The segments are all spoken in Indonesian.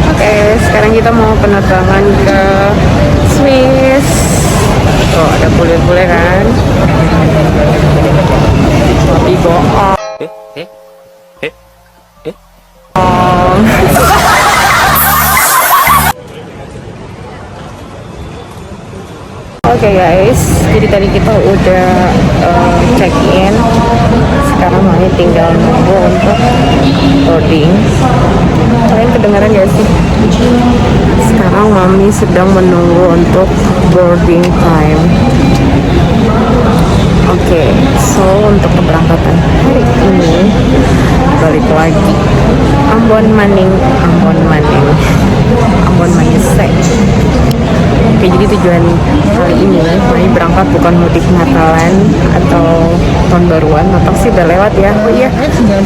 Oke, sekarang kita mau penerbangan ke Swiss. Oh, ada bule-bule kan? Tapi bohong. Oke guys, jadi tadi kita udah check in. Sekarang Mami tinggal nunggu untuk boarding. Kalian kedengaran gak sih? Sekarang Mami sedang menunggu untuk boarding time. Oke, so untuk keberangkatan hari ini balik lagi Ambon Maning Mayese. Oke, jadi tujuan kali ini Mami berangkat bukan mudik Natalan atau tahun baruan. Natal sih udah lewat ya. Oh iya,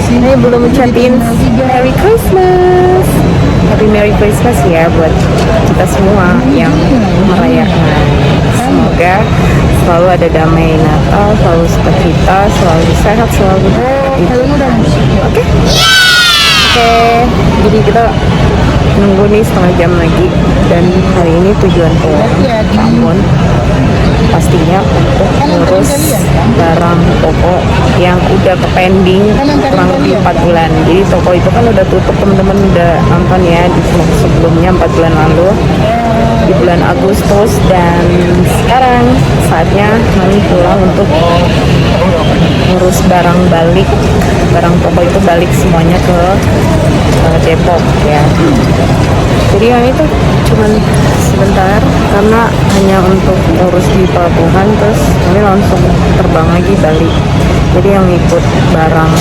saya belum ucapin Merry Christmas. Happy Merry Christmas ya buat kita semua yang merayakan. Semoga selalu ada damai Natal, selalu sukacita, selalu sehat, selalu Oke, jadi kita nunggu nih setengah jam lagi. Dan hari ini tujuan ke Ambon pastinya untuk ngurus barang toko yang udah ke pending kurang lebih 4 bulan. Jadi toko itu kan udah tutup, teman-teman udah nonton ya di vlog sebelumnya 4 bulan lalu di bulan Agustus. Dan sekarang saatnya kami pulang untuk ngurus barang balik, barang toko itu balik semuanya ke Depok ya. Jadi yang itu cuman sebentar karena hanya untuk ngurus di pelabuhan, terus kami langsung terbang lagi balik. Jadi yang ikut barang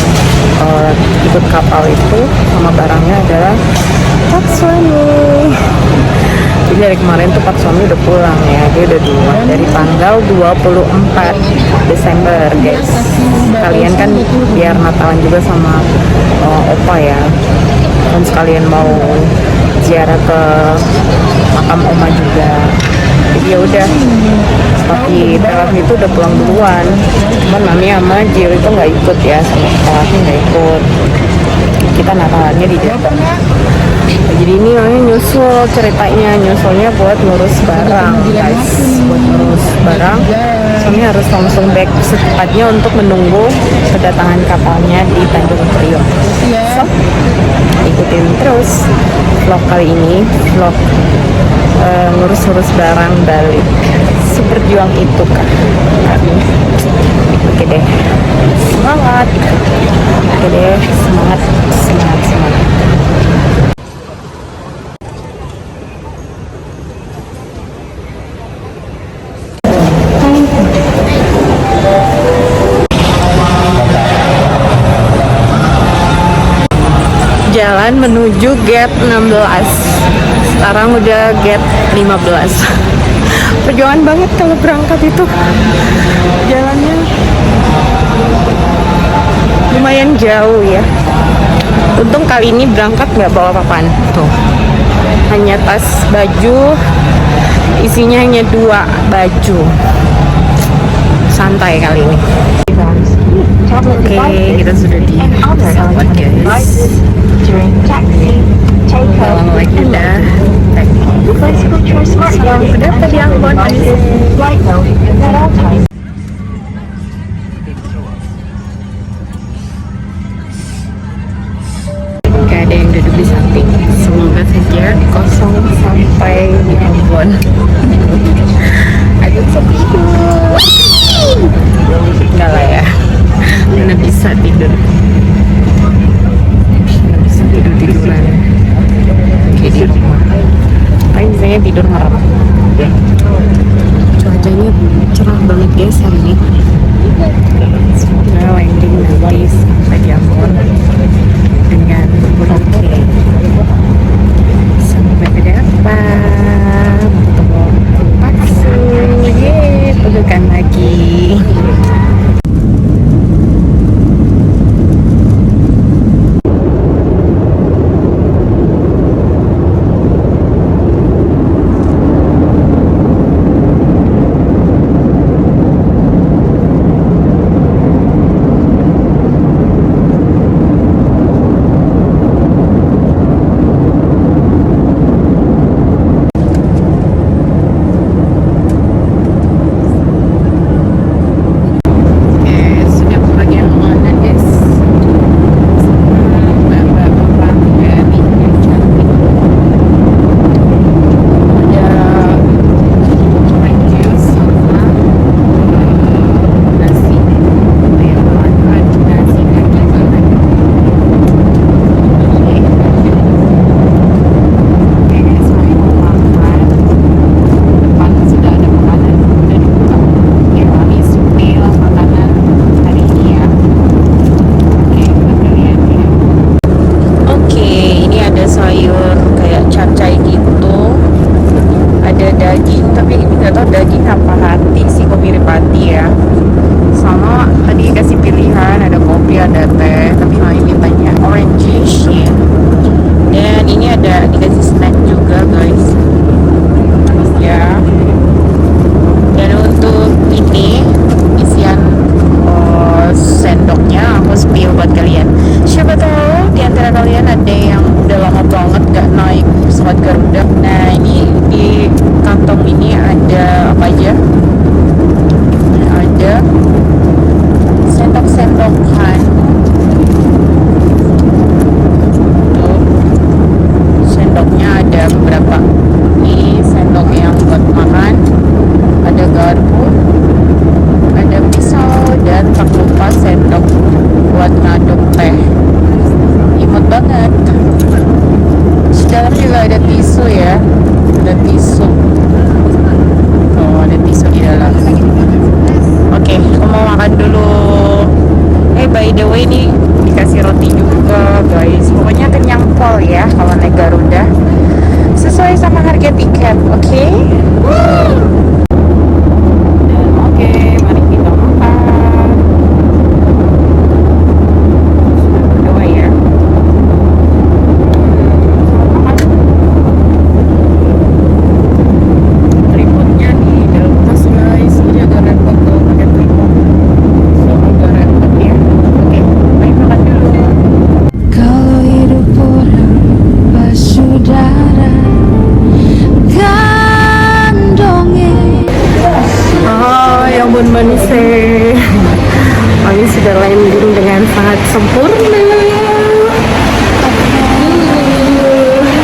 ikut kapal itu sama barangnya adalah Pak Suami. Jadi dari kemarin tuh Pak Suami udah pulang ya, dia udah duluan dari tanggal 24 Desember guys. Kalian kan biar Natalan juga sama Opa ya, dan sekalian mau ziarah ke makam Oma juga. Jadi ya udah, tapi Telat itu udah pulang duluan. Cuman Mami sama Jill itu nggak ikut ya, sama Telatnya nggak ikut. Kita Natalannya di Depok. Jadi ini Mami nyusul ceritanya, nyusulnya buat ngurus barang guys, buat ngurus barang. Kami harus langsung back secepatnya untuk menunggu kedatangan kapalnya di Tanjung Priok. So, ikutin terus vlog kali ini, vlog ngurus-ngurus barang balik. Seberjuang itu kah? Oke deh, semangat. Oke deh, semangat. Jalan menuju gate 16. Sekarang udah gate 15. Perjuangan banget kalau berangkat itu. Jalannya lumayan jauh ya. Untung kali ini berangkat nggak bawa papan. Tuh, hanya tas baju, isinya hanya 2 baju. Santai kali ini. Oke, kita sudah di pesawat guys. Pulang lagi udah. Udah tadi Ambon. Gak ada yang duduk di samping. Semoga saja kosong sampai di Ambon. Aduh sepi. Enggak lah ya, mana bisa tidur, tiduran kayak di rumah. Paling biasanya tidur ngerem. Cuacanya cerah banget guys hari ini. Semoga landing nanti sampai di Ambon dengan oke. Sampai dapat paksu, pelukan lagi. ya. Sama tadi kasih pilihan ada kopi ada teh, tapi mami mintanya orange juice ya. Dan ini ada dikasih snack juga guys ya. Dan untuk ini isian sendoknya aku spill buat kalian. Siapa tahu di antara kalian ada yang udah lama banget gak naik pesawat Garuda. Nah ini di kantong ini ada apa aja? Ada sendok-sendokan. Tuh, sendoknya ada beberapa. Ini sendok yang buat makan. Ada garpu, ada pisau, dan tak lupa sendok buat ngaduk teh. Imut banget. Di dalam juga ada tisu ya, ada tisu. Oh, ada tisu di dalam. Oke, aku mau makan dulu. By the way nih dikasih roti juga guys. Pokoknya kenyang pol ya kalau naik Garuda. Sesuai sama harga tiket, oke? Oke, mari kita makan. Berdua ya. Tripodnya di dalam tas guys. Ini agak repot tuh pakai tripod. So agak repot ya. Oke, mari makan dulu. Kalau hidup orang bersaudara kandongnya. Ya ampun manis manis sudah landing dengan sangat sempurna.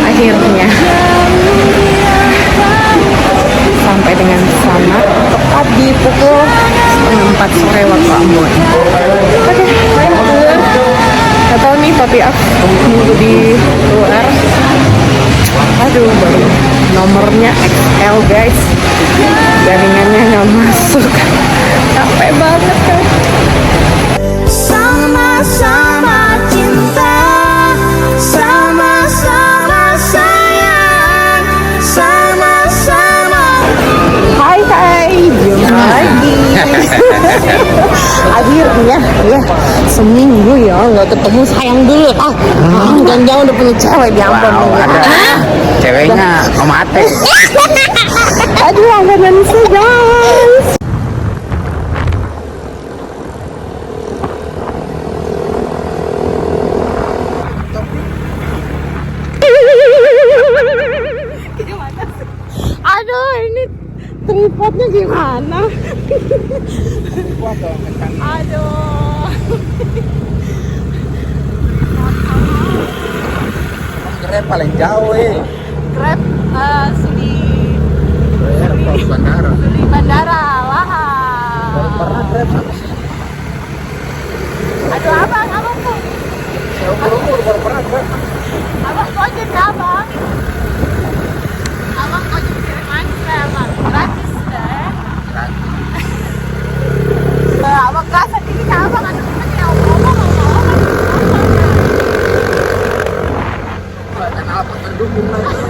Akhirnya sampai dengan sana tepat di pukul 4 sore waktu Ambon. Oke, main keluar. Gak tau nih tapi aku nunggu di luar. Aduh, baru nomornya XL guys, jaringannya nggak masuk. Capek banget kan. Sama-sama cinta, sama-sama sayang, sama-sama. Hai, jumpa lagi. Akhirnya ya seminggu ya nggak ketemu sayang dulu. Jangan-jangan udah punya cewek di Ambon. Ceweknya Om Ate. Aduh, angkatan sih guys. Aduh, ini tripodnya gimana? Aduh. Grab paling jauh Grab sini bandara. di bandara lah. Pernah Grab sama sih. Aduh, abang tuh. Baru pernah Grab. Abang ojek ya abang. Abang ojek kiriman abang. Gratis deh. Abang kasih ini ke abang. Aduh, kita ngomong. Banyak apa mendukung lagi.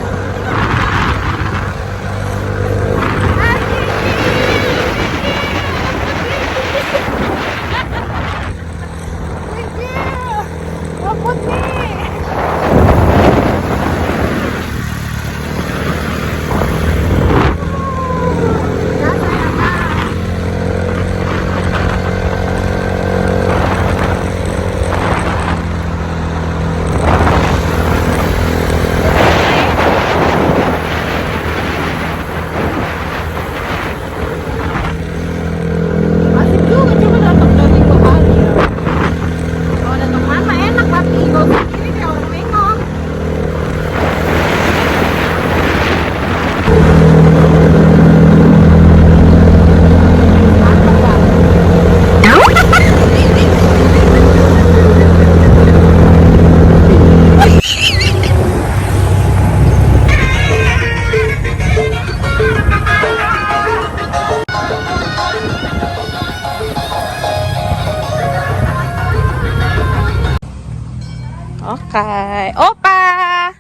Oke, Opa.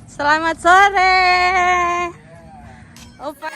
Selamat sore. Opa.